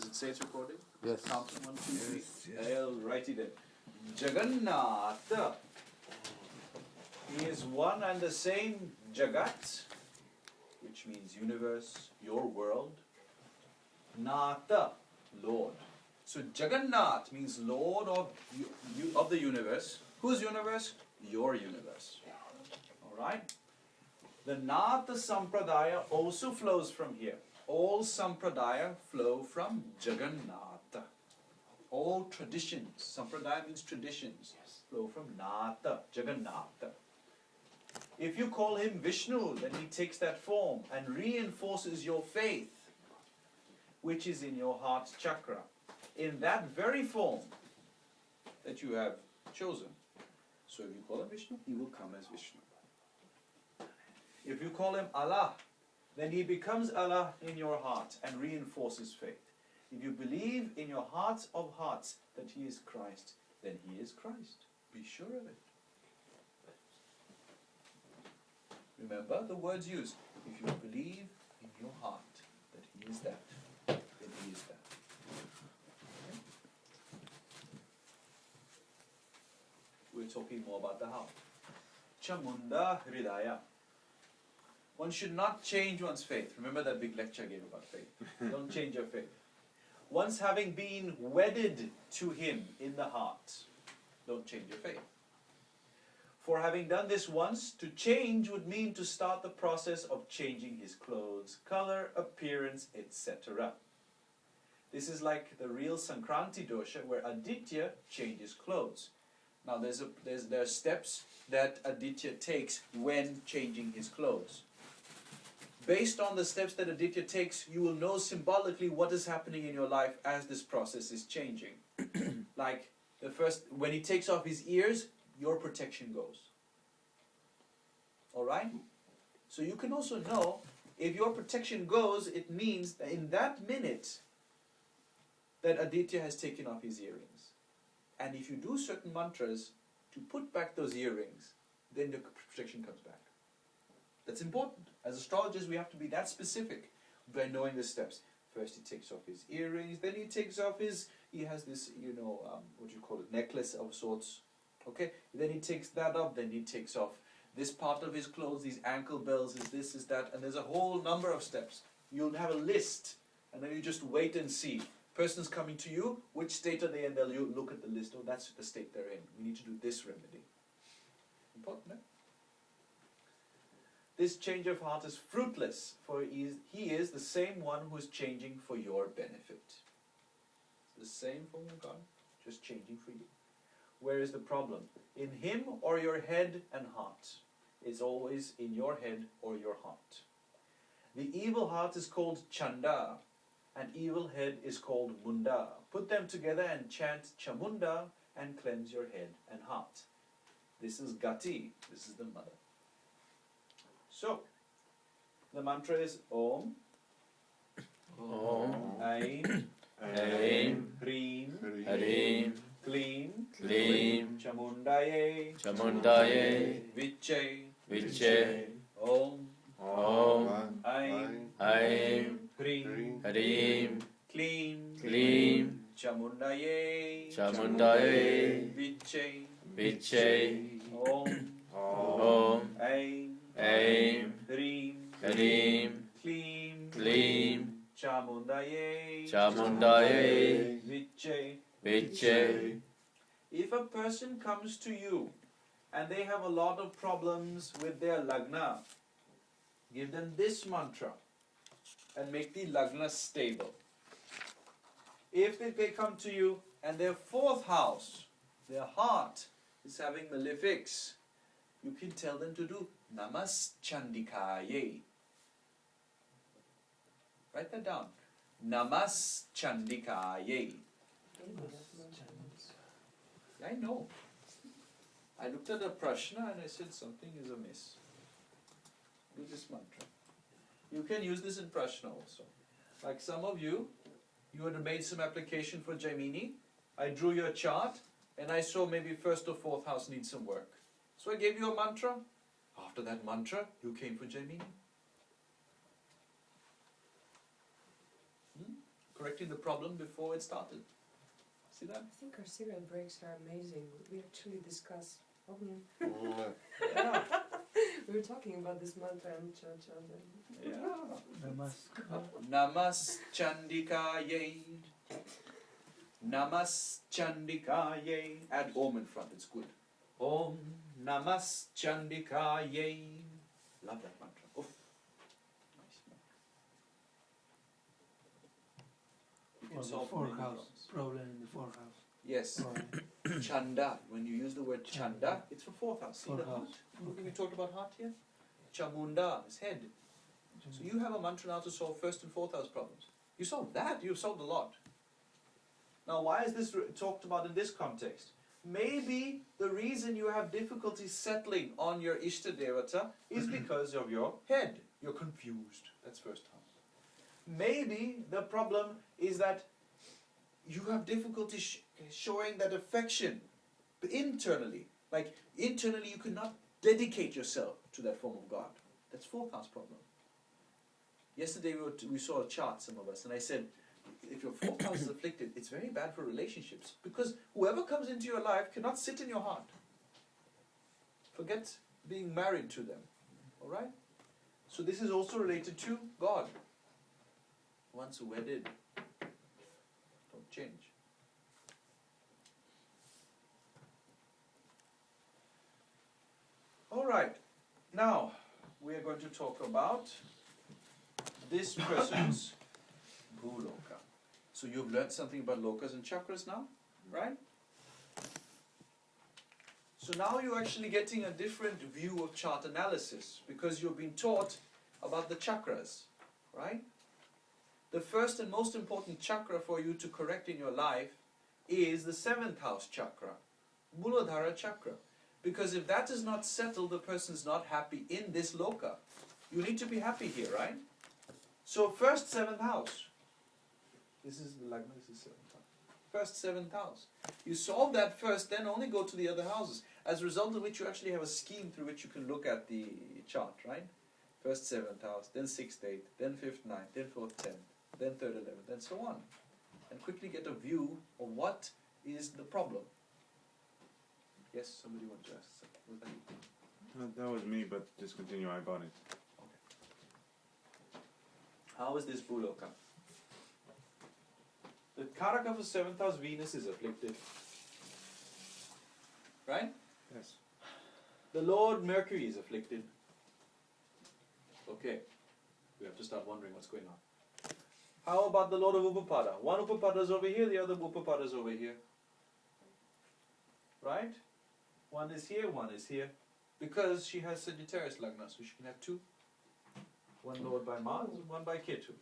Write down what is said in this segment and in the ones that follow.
Does it say it's recording? Yes. Counting 1, 2, 3. Yes. I'll write it in. Jagannatha. He is one and the same Jagat, which means universe, your world. Nata, Lord. So Jagannath means Lord of the universe. Whose universe? Your universe. Alright? The Nata Sampradaya also flows from here. All Sampradaya flow from Jagannatha. All traditions, Sampradaya means traditions, flow from Nata, Jagannatha. If you call him Vishnu, then he takes that form and reinforces your faith, which is in your heart chakra, in that very form that you have chosen. So if you call him Vishnu, he will come as Vishnu. If you call him Allah, then he becomes Allah in your heart and reinforces faith. If you believe in your heart of hearts that he is Christ, then he is Christ. Be sure of it. Remember the words used. If you believe in your heart that he is that, then he is that. Okay? We're talking more about the how. Chamunda Hridaya. One should not change one's faith. Remember that big lecture I gave about faith. Don't change your faith. Once having been wedded to him in the heart, don't change your faith. For having done this once, to change would mean to start the process of changing his clothes, color, appearance, etc. This is like the real Sankranti dosha where Aditya changes clothes. Now there are steps that Aditya takes when changing his clothes. Based on the steps that Aditya takes, you will know symbolically what is happening in your life as this process is changing. Like the first, when he takes off his ears, your protection goes. Alright? So you can also know, if your protection goes, it means that in that minute that Aditya has taken off his earrings. And if you do certain mantras to put back those earrings, then the protection comes back. That's important. As astrologers, we have to be that specific by knowing the steps. First he takes off his earrings, then he takes off he has this, what do you call it, necklace of sorts. Okay, then he takes that off, then he takes off this part of his clothes, these ankle bells, is this, is that, and there's a whole number of steps. You'll have a list, and then you just wait and see. Person's coming to you, which state are they in? They'll look at the list, oh, that's the state they're in. We need to do this remedy. Important, eh? This change of heart is fruitless, for he is the same one who is changing for your benefit. The same form of God, just changing for you. Where is the problem? In him or your head and heart? It's always in your head or your heart. The evil heart is called Chanda, and evil head is called Munda. Put them together and chant Chamunda and cleanse your head and heart. This is Gati, this is the mother. So, the mantra is Om, Om, Aim, Aim, Hreem, Harim, Kleem, Kleem, Chamundaye, Chamundaye, Viche, Viche, Om, Om, Aim, Aim, Hreem, Harim, Kleem, Kleem, Chamundaye, Chamundaye, Viche, Viche, Om, Om, Aim, Aim, Hreem, Harim, Kleem, Kleem, Chamundaye, Chamundaye, Viche. Viche. If a person comes to you and they have a lot of problems with their lagna, give them this mantra and make the lagna stable. If they come to you and their fourth house, their heart, is having malefics, you can tell them to do Namas Chandikaye. Write that down. Namas Chandikaye. I know. I looked at the prashna and I said something is amiss. Do this mantra. You can use this in prashna also. Like some of you, you had made some application for Jaimini. I drew your chart and I saw maybe first or fourth house needs some work. So I gave you a mantra. After that mantra, you came for Jaimini. correcting the problem before it started. See that? I think our cigarette breaks are amazing. We actually discuss. Yeah. We were talking about this mantra and cha-cha. Yeah. Namas Chandikaye. Namas Chandikaye. Add Om in front, it's good. Om Namas Chandikaye. Love that mantra. Oof. Nice mantra. You can Or the solve fourth many house. problems. Problem in the fourth house. Yes. Chanda. When you use the word chanda, it's for fourth house. See Fourth the heart? house. Look, we talked about heart here. Chamunda is head. So you have a mantra now to solve first and fourth house problems. You solved that. You've solved a lot. Now, why is this talked about in this context? Maybe the reason you have difficulty settling on your Ishta Devata is because of your head. You're confused. That's first house. Maybe the problem is that you have difficulty showing that affection internally. Like, internally you cannot dedicate yourself to that form of God. That's fourth house problem. Yesterday we saw a chart, some of us, and I said, if your fourth house is afflicted, it's very bad for relationships, because whoever comes into your life cannot sit in your heart. Forget being married to them. Alright? So this is also related to God. Once wedded, don't change. Alright, now we are going to talk about this person's bhuloka. So you've learned something about lokas and chakras now, right? So now you're actually getting a different view of chart analysis, because you've been taught about the chakras, right? The first and most important chakra for you to correct in your life is the 7th house chakra, Muladhara chakra. Because if that is not settled, the person's not happy in this loka. You need to be happy here, right? So first 7th house. This is the lagna, this is 7th house. First 7th house. You solve that first, then only go to the other houses. As a result of which you actually have a scheme through which you can look at the chart, right? First 7th house, then 6th, 8th, then 5th, 9th, then 4th, 10th, then 3rd, 11th, and so on. And quickly get a view of what is the problem. Yes, somebody wants to ask something. Was that you? That was me, but just continue, I got it. How is this bhuloka? The karaka for 7th house Venus is afflicted. Right? Yes. The Lord Mercury is afflicted. Okay. We have to start wondering what's going on. How about the Lord of Upapada? One Upapada is over here, the other Upapada is over here. Right? One is here, one is here. Because she has Sagittarius Lagna, so she can have two. One Lord by Mars and one by Ketu.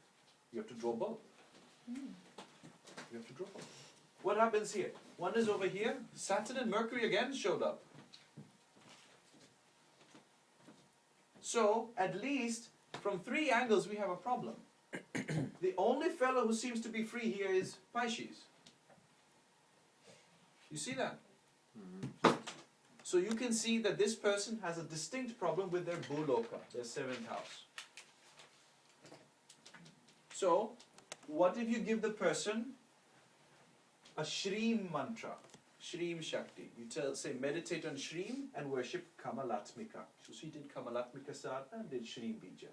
You have to draw both. You have to draw both. What happens here? One is over here. Saturn and Mercury again showed up. So, at least, from 3 angles we have a problem. The only fellow who seems to be free here is Pisces. You see that? So you can see that this person has a distinct problem with their bhuloka, their 7th house. So, what if you give the person a Shreem mantra, Shreem Shakti? You say meditate on Shreem and worship Kamalatmika. So she did Kamalatmika sadhana and did Shreem Bija.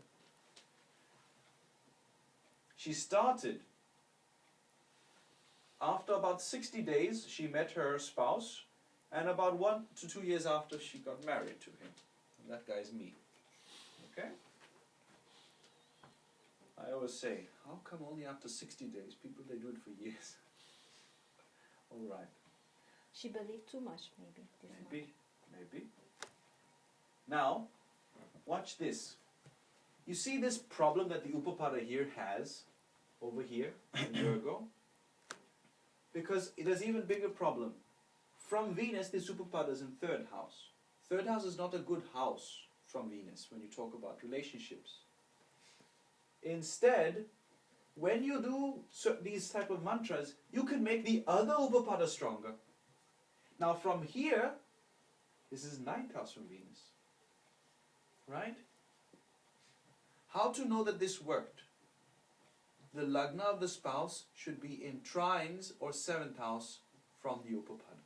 She started, after about 60 days, she met her spouse, and about 1 to 2 years after, she got married to him. And that guy's me. Okay? I always say, how come only after 60 days? People, they do it for years. Alright. She believed too much, maybe. Maybe. Now, watch this. You see this problem that the Upapada here has, over here, in Virgo? Because it has even bigger problem. From Venus, this Upapada is in 3rd house. 3rd house is not a good house from Venus when you talk about relationships. Instead, when you do these type of mantras, you can make the other Upapada stronger. Now from here, this is 9th house from Venus. Right? How to know that this worked? the lagna of the spouse should be in trines or 7th house from the Upapada.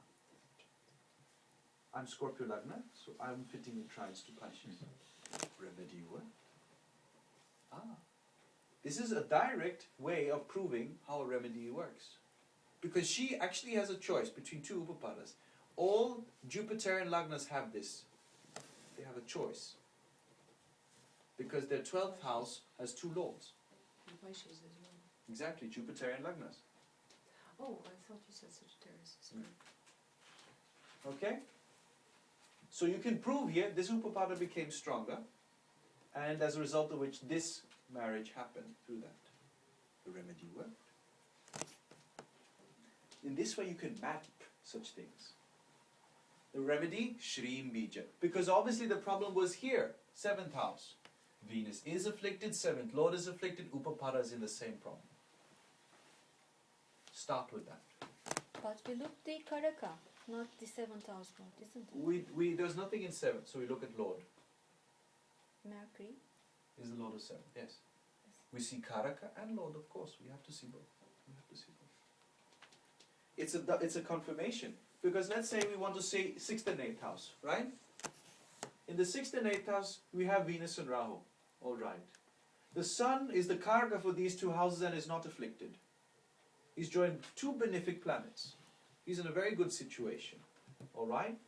I'm Scorpio lagna, so I'm fitting in trines to Panchis. Remedy what? This is a direct way of proving how a remedy works. Because she actually has a choice between two Upapadas. All Jupiterian lagnas have this. They have a choice. Because their 12th house has two lords. Vaishyas as well. Exactly, Jupiterian lagnas. Oh, I thought you said Sagittarius. Sorry. Okay? So you can prove here this Upapada became stronger, and as a result of which this marriage happened through that. The remedy worked. In this way you can map such things. The remedy, Shrim Bija. Because obviously the problem was here, 7th house. Venus is afflicted, 7th Lord is afflicted, Upapada is in the same problem. Start with that. But we look the Karaka, not the 7th house lord, isn't it? There's nothing in 7th, so we look at Lord. Mercury. Is the Lord of 7th, yes. We see Karaka and Lord, of course. We have to see both. We have to see both. It's a confirmation. Because let's say we want to say 6th and 8th house, right? In the 6th and 8th house, we have Venus and Rahu. All right. The Sun is the Karaka for these two houses and is not afflicted. He's joined two benefic planets. He's in a very good situation. All right?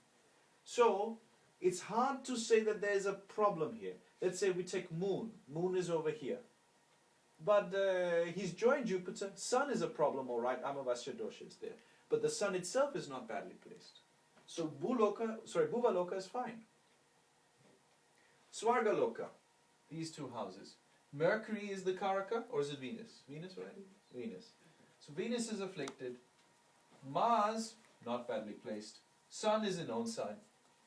So, it's hard to say that there's a problem here. Let's say we take Moon. Moon is over here. But he's joined Jupiter. Sun is a problem, all right. Amavasya dosha is there. But the Sun itself is not badly placed. So Bhuvaloka is fine. Swargaloka, these two houses. Mercury is the Karaka, or is it Venus? Venus, right? Venus. So Venus is afflicted. Mars, not badly placed. Sun is in own sign.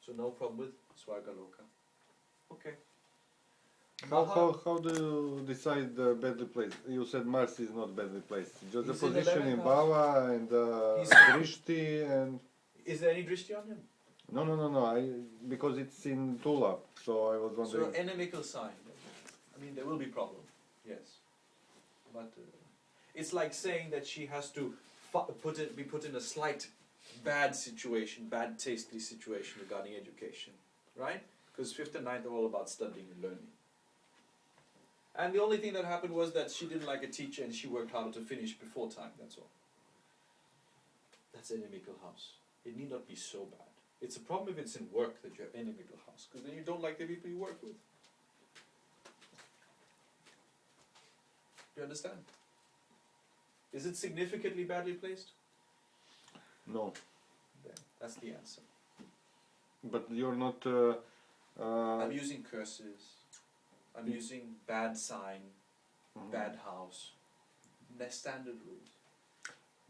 So no problem with Swargaloka. Okay. How do you decide the badly placed? You said Mars is not badly placed. Just the He's in position 11th in house. Bhava and He's- Drishti and... Is there any drishti on him? No. Because it's in Tula, so I was So wondering... inimical sign. I mean, there will be problem. Yes. But it's like saying that she has to be put in a slight bad situation, bad tastely situation regarding education. Right? Because 5th and 9th are all about studying and learning. And the only thing that happened was that she didn't like a teacher and she worked harder to finish before time, that's all. That's an inimical house. It need not be so bad. It's a problem if it's in work that you have inimical house, because then you don't like the people you work with. Do you understand? Is it significantly badly placed? No. Then that's the answer. But you're not... I'm using curses. I'm using bad sign, bad house. They're standard rules.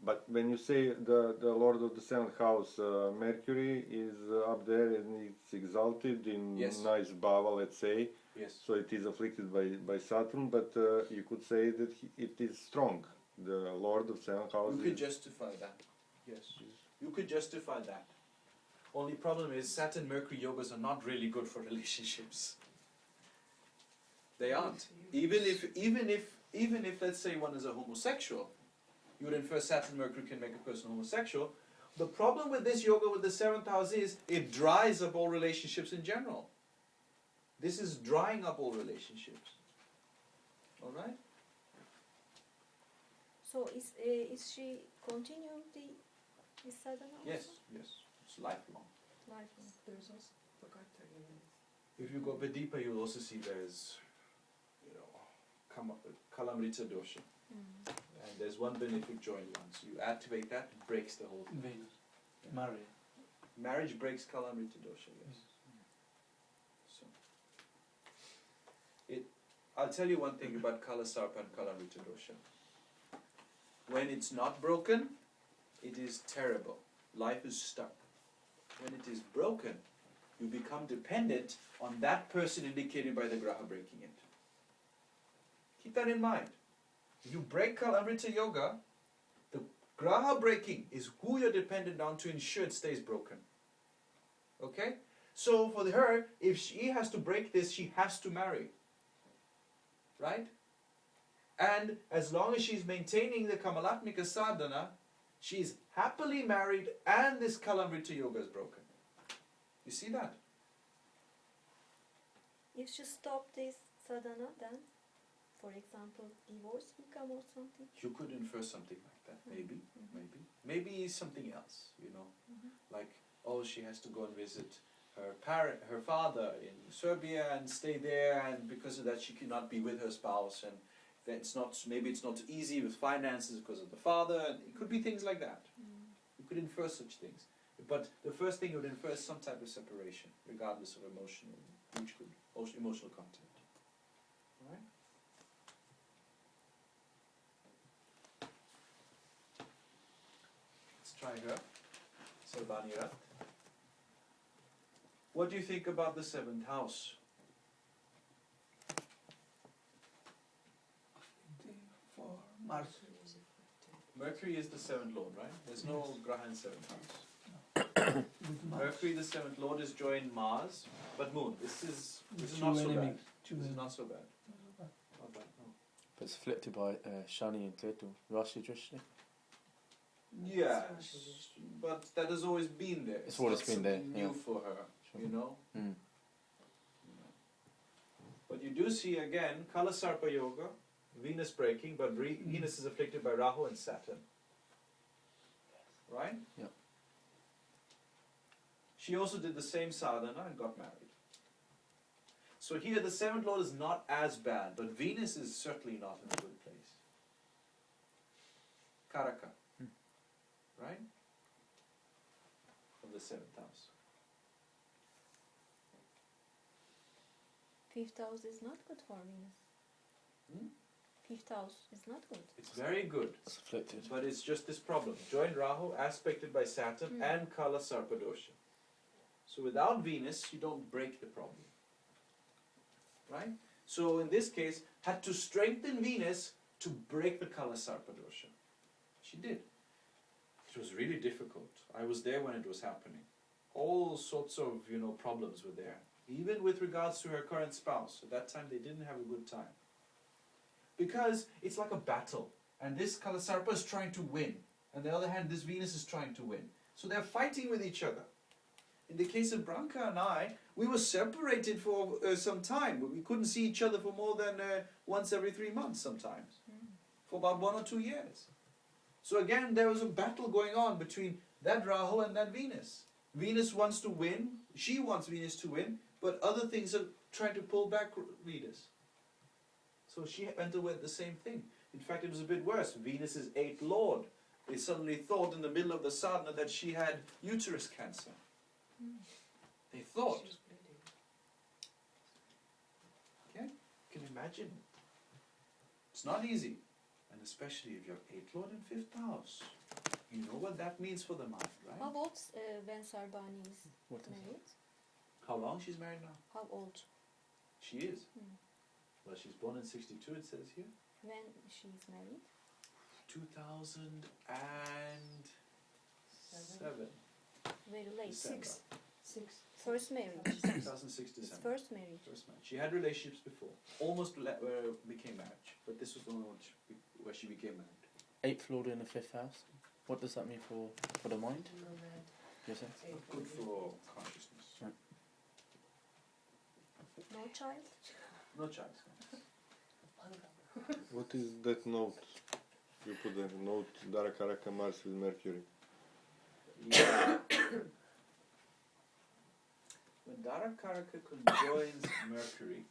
But when you say the Lord of the 7th house, Mercury is up there and it's exalted in Yes. nice Bhava, let's say. Yes. So it is afflicted by Saturn, but you could say that it is strong. The Lord of 7th house You could is... justify that. Yes. You could justify that. Only problem is Saturn Mercury yogas are not really good for relationships. They aren't. Even if let's say one is a homosexual, you would infer Saturn Mercury can make a person homosexual. The problem with this yoga with the 7th house is it dries up all relationships in general. This is drying up all relationships. All right? So is she continuing the sadhana also? Yes. It's lifelong. Lifelong. There's also Bhagata in If you go a bit deeper, you'll also see there's, Kalamrita dosha. And there's one benefic joined one. So you activate that, it breaks the whole thing. Venus. Yeah. Married. Marriage breaks Kalamrita dosha, yes. So, I'll tell you one thing about Kalasarpa and Kalamrita dosha. When it's not broken, it is terrible. Life is stuck. When it is broken, you become dependent on that person indicated by the graha breaking it. Keep that in mind. You break Kalamrita yoga, the graha breaking is who you're dependent on to ensure it stays broken. Okay? So for her, if she has to break this, she has to marry. Right? And as long as she's maintaining the Kamalatmika sadhana, she's happily married and this Kalamrita yoga is broken. You see that? If she stop this sadhana, then, for example, divorce will come or something. You could infer something like that, maybe, Mhm. maybe something else, you know, Mhm. like, oh, she has to go and visit her father in Serbia and stay there, and because of that she cannot be with her spouse, and maybe it's not easy with finances because of the father, and it could be things like that. You could infer such things, but the first thing you would infer is some type of separation, regardless of emotional content. All right? Let's try her. Sarvanirat. What do you think about the 7th house? For Mars. Mercury is the 7th lord, right? There's no Graha in 7th house. With Mars. Mercury, the 7th lord, is joined Mars, but Moon. This is With not two so bad. enemies. Two This is enemies. not so bad. Not bad, no. But it's afflicted by Shani and Ketu. Rashi Drishti. Yes, but that has always been there. It's always not been there, something yeah. new for her, Sure. you know. Mm. But you do see again Kala Sarpa Yoga, Venus breaking, but Venus is afflicted by Rahu and Saturn. Right? Yeah. She also did the same sadhana and got married. So here the 7th lord is not as bad, but Venus is certainly not in a good place. Karaka. Right? Of the 7th house. 5th house is not good for Venus. Hmm? 5th house is not good. It's very good. It's afflicted. But it's just this problem. Joined Rahu, aspected by Saturn and Kala Sarpadosha. So without Venus, you don't break the problem. Right? So in this case, had to strengthen Venus to break the Kala Sarpadosha. She did. It was really difficult. I was there when it was happening. All sorts of, problems were there. Even with regards to her current spouse. At that time, they didn't have a good time. Because it's like a battle. And this Kalasarpa is trying to win. On the other hand, this Venus is trying to win. So they're fighting with each other. In the case of Branka and I, we were separated for some time. We couldn't see each other for more than once every 3 months sometimes. For about 1 or 2 years. So again, there was a battle going on between that Rahu and that Venus. Venus wants to win. She wants Venus to win. But other things are trying to pull back Venus. So she underwent the same thing. In fact, it was a bit worse. Venus's 8th lord. They suddenly thought in the middle of the sadhana that she had uterus cancer. They thought. Okay? You can imagine. It's not easy. And especially if you have 8th lord in 5th house. You know what that means for the mind, right? How old when Sarbani is What is married? How long she's married now? How old? She is. Well, she's born in 62, it says here. When she is married? 2007. Very late. December. First marriage. 2006 It's December. first marriage. First marriage. She had relationships before. Almost became marriage. But this was the only one where she became married. 8th lord in the 5th house. What does that mean for the mind? Yes, sir? Good for consciousness. No child? No chance. What is that note? You put the note Darakaraka Mars with Mercury. Yeah. When Darakaraka conjoins Mercury,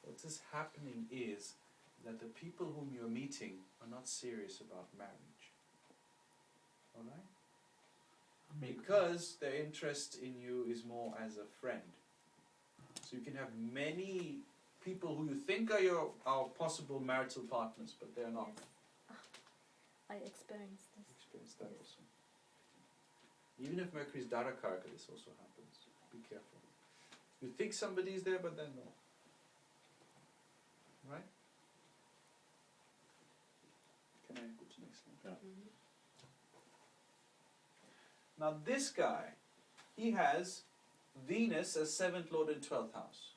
what is happening is that the people whom you're meeting are not serious about marriage. Alright? Because their interest in you is more as a friend. So you can have many people who you think are our possible marital partners, but they're not. Yes. I experienced this. Experience that also. Even if Mercury is Darakaraka, this also happens. Be careful. You think somebody's there, but then no. Right? Can I go to the next one? Now this guy, he has Venus as 7th lord in 12th house.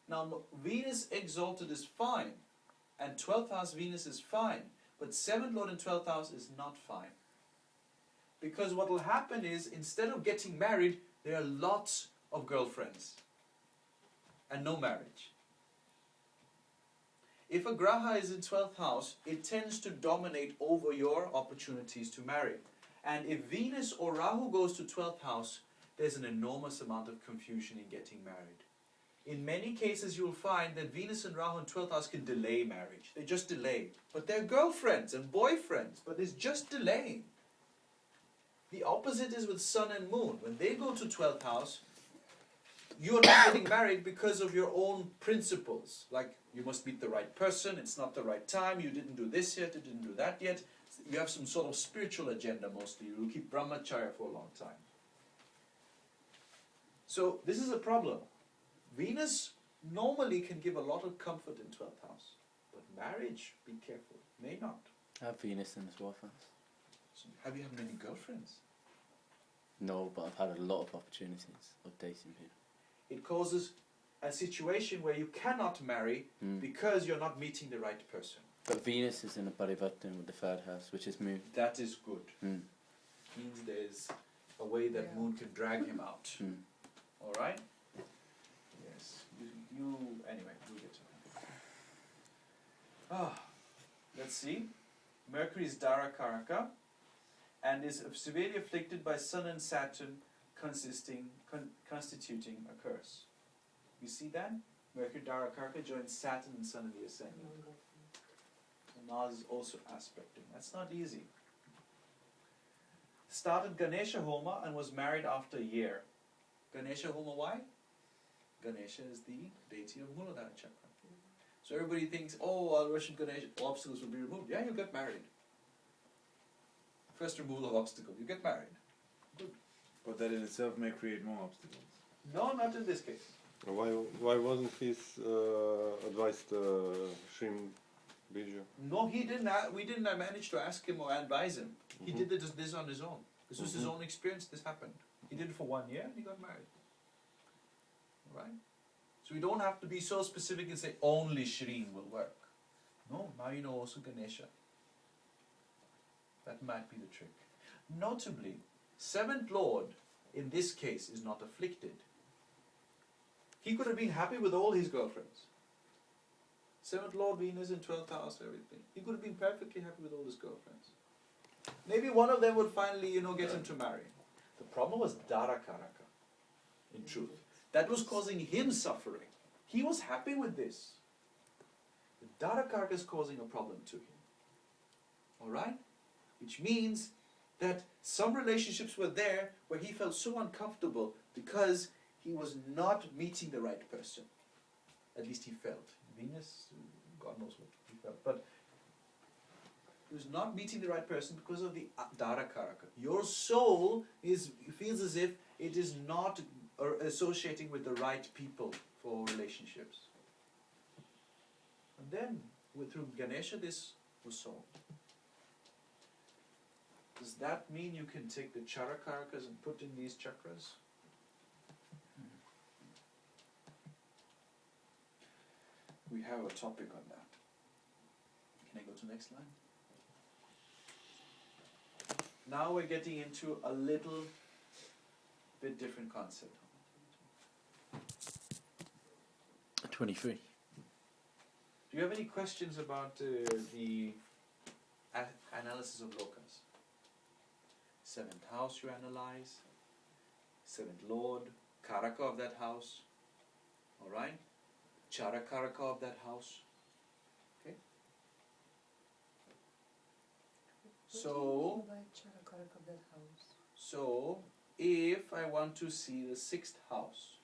Now Venus exalted is fine, and 12th house Venus is fine, but 7th Lord in 12th house is not fine. Because what will happen is, instead of getting married, there are lots of girlfriends and no marriage. If a graha is in 12th house, it tends to dominate over your opportunities to marry. And if Venus or Rahu goes to 12th house, there's an enormous amount of confusion in getting married. In many cases, you'll find that Venus and Rahu in 12th house can delay marriage. They just delay. But they're girlfriends and boyfriends, but it's just delaying. The opposite is with Sun and Moon. When they go to 12th house, you're not getting married because of your own principles. Like, you must meet the right person, it's not the right time, you didn't do this yet, you didn't do that yet. You have some sort of spiritual agenda mostly. You will keep brahmacharya for a long time. So, this is a problem. Venus normally can give a lot of comfort in 12th house. But marriage, be careful, may not. I have Venus in the 12th house. So have you had many girlfriends? No, but I've had a lot of opportunities of dating people. It causes a situation where you cannot marry because you're not meeting the right person. But Venus is in a Parivartan with the 3rd house, which is Moon. That is good. Mm. Means there's a way that Moon can drag him out. Mm. Alright? Yes. You anyway, we'll get to that. Let's see. Mercury is Dara Karaka and is severely afflicted by Sun and Saturn constituting a curse. You see that? Mercury Dara Karaka joins Saturn and Sun in the ascendant. And Mars is also aspecting. That's not easy. Started Ganesha Homa and was married after a year. Ganesha Homa, why? Ganesha is the deity of Muladhara Chakra. So everybody thinks, oh, I'll worship Ganesha, obstacles will be removed. Yeah, you'll get married. First removal of obstacle, you get married. Good. But that in itself may create more obstacles. No, not in this case. Why wasn't his advice Shrim Bija? No, he didn't. We didn't manage to ask him or advise him. He did this on his own. This was his own experience. This happened. He did it for 1 year and he got married. All right? So we don't have to be so specific and say only Shrin will work. No, now you know also Ganesha. That might be the trick. Notably, 7th Lord in this case is not afflicted. He could have been happy with all his girlfriends. 7th Lord Venus in 12th house, everything. He could have been perfectly happy with all his girlfriends. Maybe one of them would finally, get him to marry. The problem was Dara Karaka, in truth. That was causing him suffering. He was happy with this. The Dara Karaka is causing a problem to him. Alright? Which means that some relationships were there where he felt so uncomfortable because he was not meeting the right person. At least he felt. Venus, God knows what he felt. But he was not meeting the right person because of the Dara Karaka. Your soul feels as if it is not associating with the right people for relationships. And then, through Ganesha, this was solved. Does that mean you can take the Charakarakas and put in these chakras? We have a topic on that. Can I go to the next line? Now we're getting into a little bit different concept. 23. Do you have any questions about the analysis of lokas? 7th house you analyze, 7th Lord, Karaka of that house, alright? Charakaraka of that house. Okay? So, if I want to see the 6th house,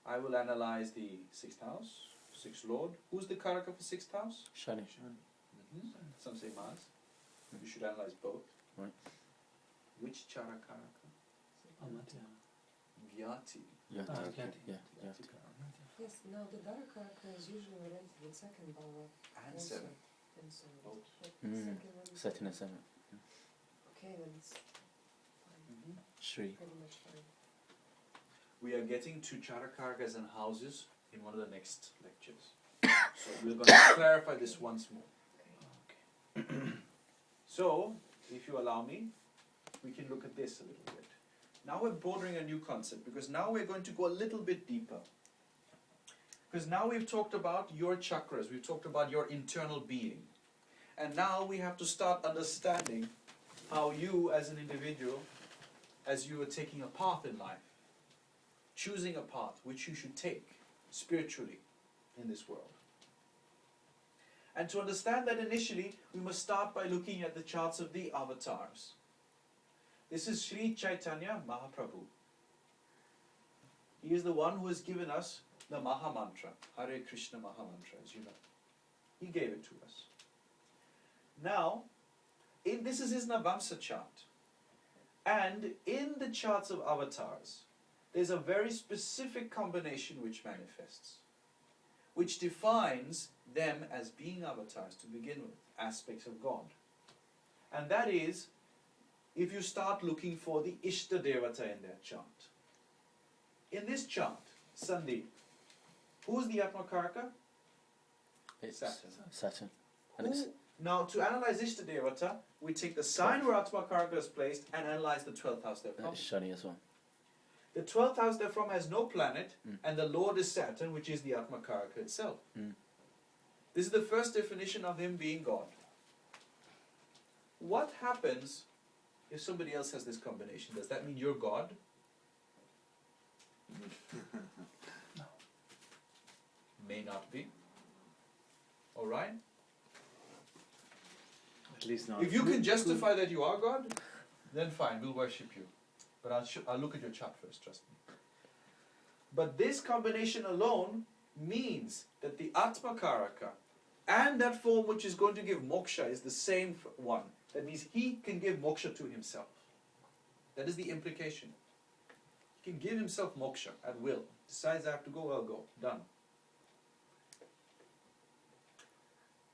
I will analyze the 6th house, 6th Lord. Who's the Karaka for 6th house? Shani. Some say Mars. You should analyze both. Right. Which Charakaraka? Vyati. Yeah. Vyati. Yes, now the Darakaraka is usually related with second bhava. And also. 7. And so Both. the second one. Setting a 7. Okay, then it's fine. Shri. Pretty much fine. We are getting to Charakarakas and houses in one of the next lectures. So we're going to clarify this once more. So, if you allow me, we can look at this a little bit. Now we're bordering a new concept, because now we're going to go a little bit deeper. Because now we've talked about your chakras, we've talked about your internal being. And now we have to start understanding how you as an individual, as you are taking a path in life, choosing a path which you should take spiritually in this world. And to understand that initially, we must start by looking at the charts of the avatars. This is Sri Chaitanya Mahaprabhu. He is the one who has given us the Maha Mantra, Hare Krishna Maha Mantra, as you know. He gave it to us. Now, this is his Navamsa chart. And in the charts of avatars, there's a very specific combination which manifests, which defines them as being avatars to begin with, aspects of God. And that is, if you start looking for the Ishta Devata in their chart. In this chart, Sandeep, who's the Atmakaraka? It's Saturn. Saturn. And it's, Now, to analyze Ishta Devata, we take the sign where Atmakaraka is placed and analyze the 12th house they're from. it's Shani as well. The 12th house they're from has no planet, and the Lord is Saturn, which is the Atmakaraka itself. This is the first definition of him being God. What happens if somebody else has this combination? Does that mean you're God? No. May not be. Alright? At least not. If you can justify that you are God, then fine, we'll worship you. But I'll look at your chart first, trust me. But this combination alone means that the Atmakaraka and that form which is going to give moksha is the same one. That means he can give moksha to himself. That is the implication. He can give himself moksha at will. Decides I have to go, I'll go. Done.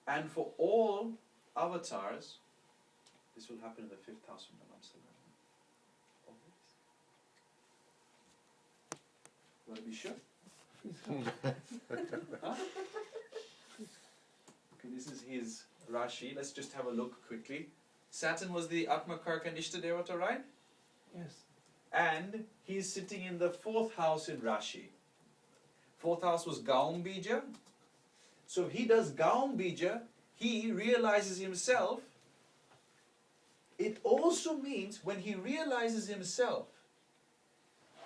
And for all avatars, this will happen in the 5th house of Navamsa. Want to be sure? Huh? Okay, this is his Rashi. Let's just have a look quickly. Saturn was the Atmakaraka and Ishta Devata, right? Yes. And he's sitting in the 4th house in Rashi. 4th house was Gaum Bija. So if he does Gaum Bija, he realizes himself. It also means when he realizes himself,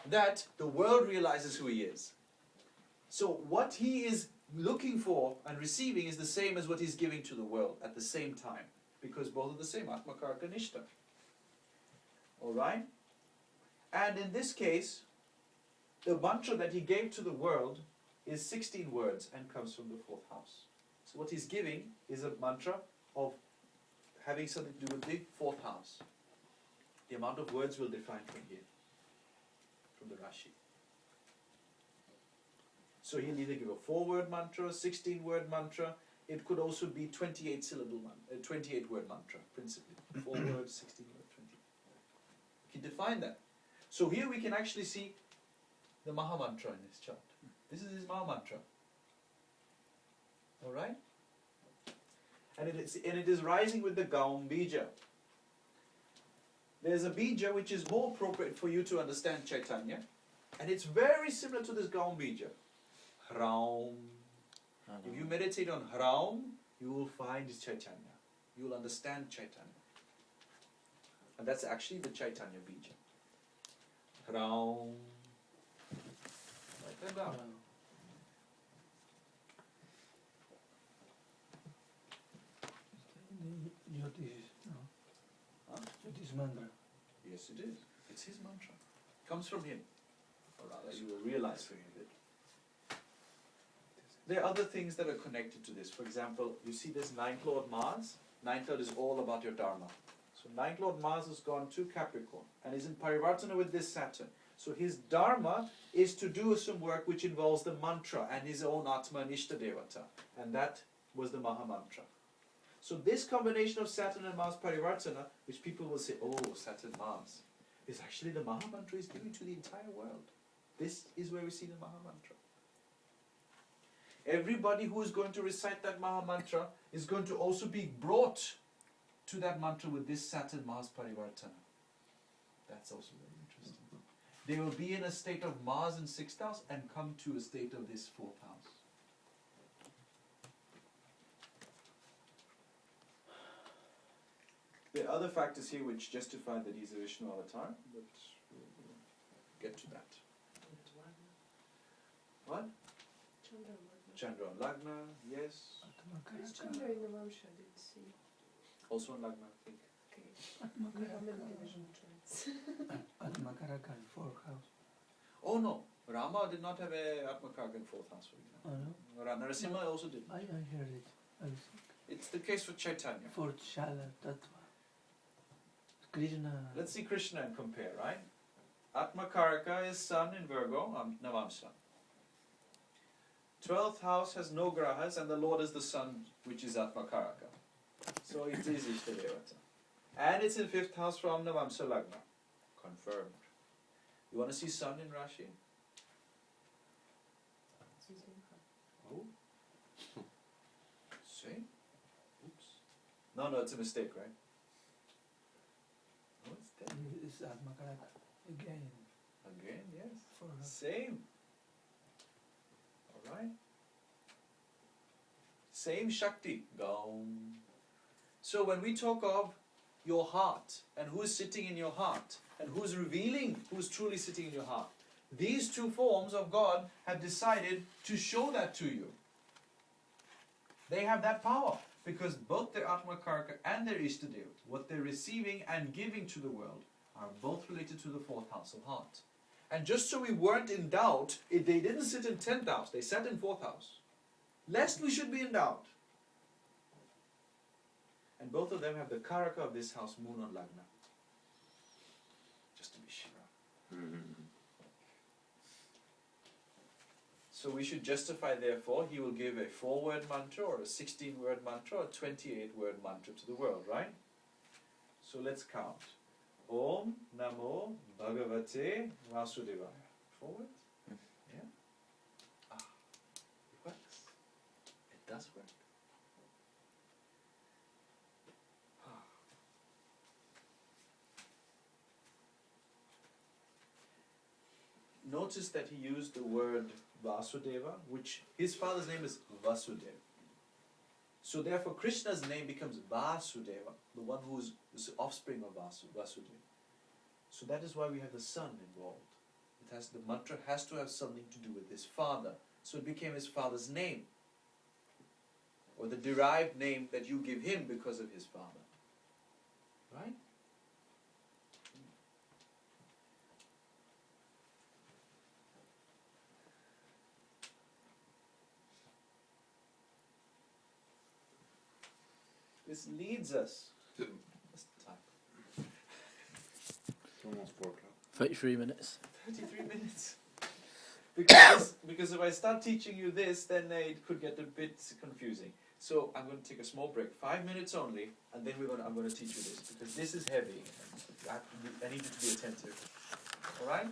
that the world realizes who he is. So what he is looking for and receiving is the same as what he's giving to the world at the same time. Because both are the same, Atmakaraka and Ishta. Alright? And in this case, the mantra that he gave to the world is 16 words and comes from the 4th house. So what he's giving is a mantra of having something to do with the 4th house. The amount of words we'll define from here. From the Rashi. So he'll either give a 4-word mantra, 16-word mantra. It could also be 28-syllable 28-word mantra, principally. 4 words, 16 words, 20. You can define that. So here we can actually see the Maha Mantra in his chart. This is his Maha Mantra. Alright? And it is rising with the Gaum Bija. There's a Bija which is more appropriate for you to understand Chaitanya, and it's very similar to this Gaum Bija. Hraum. If you meditate on Hraum, you will find Chaitanya. You will understand Chaitanya. And that's actually the Chaitanya Bija. Hraum. Write that down. Jyotish, no. Huh? Jyotish mantra. Yes, it is. It's his mantra. It comes from him. Or rather, you will realize from it. There are other things that are connected to this. For example, you see this 9th Lord Mars. 9th Lord is all about your Dharma. So 9th Lord Mars has gone to Capricorn and is in Parivartana with this Saturn. So his Dharma is to do some work which involves the mantra and his own Atma and Ishta Devata. And that was the Maha Mantra. So this combination of Saturn and Mars Parivartana, which people will say, oh, Saturn, Mars, is actually the Maha Mantra is giving to the entire world. This is where we see the Maha Mantra. Everybody who is going to recite that Maha Mantra is going to also be brought to that mantra with this Saturn Mars Parivartana. That's also very interesting. They will be in a state of Mars in 6th house and come to a state of this 4th house. There are other factors here which justify that he's a Vishnu avatar, but we'll get to that. What? Chandra Lagna. Chandra on Lagna, yes. It's Chandra in the Vamsha, didn't see. Also on Lagna, I think. Okay. We have many division traits. Atmakaraka in 4th house. Oh no, Rama did not have a Atmakaraka in 4th house, for Oh example. no? Narasimha also did. I heard it. I was It's the case for Chaitanya. for Shala Tattva. Krishna. Let's see Krishna and compare, right? Atmakaraka is Sun in Virgo, Navamsa. 12th house has no grahas and the Lord is the Sun, which is Atmakaraka. So it is Ishtadevata. And it's in 5th house from Navamsa Lagna. Confirmed. You want to see Sun in Rashi? Oh. See? Oops. No, it's a mistake, right? No, it's there. It's Atmakaraka. Again. Again, yes. For Same. Alright. Same Shakti. Gaum. So when we talk of your heart and who is sitting in your heart and who is revealing who is truly sitting in your heart, these two forms of God have decided to show that to you. They have that power because both their Atmakaraka and their Ishtadev, what they're receiving and giving to the world, are both related to the 4th house of heart. And just so we weren't in doubt, they didn't sit in 10th house, they sat in 4th house. Lest we should be in doubt. And both of them have the Karaka of this house, moon on Lagna. Just to be sure. So we should justify, therefore, he will give a 4-word mantra or a 16-word mantra or a 28-word mantra to the world, right? So let's count. Om Namo Bhagavate Vasudevaya. 4 words? Yeah? It works. It does work. Notice that he used the word Vasudeva, which his father's name is Vasudeva. So therefore Krishna's name becomes Vasudeva, the one who is the offspring of Vasudeva. So that is why we have the son involved. The mantra has to have something to do with his father. So it became his father's name. Or the derived name that you give him because of his father. Right? This leads us. What's the time? It's almost 4 o'clock. 33 minutes. 33 minutes. Because if I start teaching you this, then it could get a bit confusing. So I'm going to take a small break, 5 minutes only, and then I'm going to teach you this because this is heavy. I need you to be attentive. All right?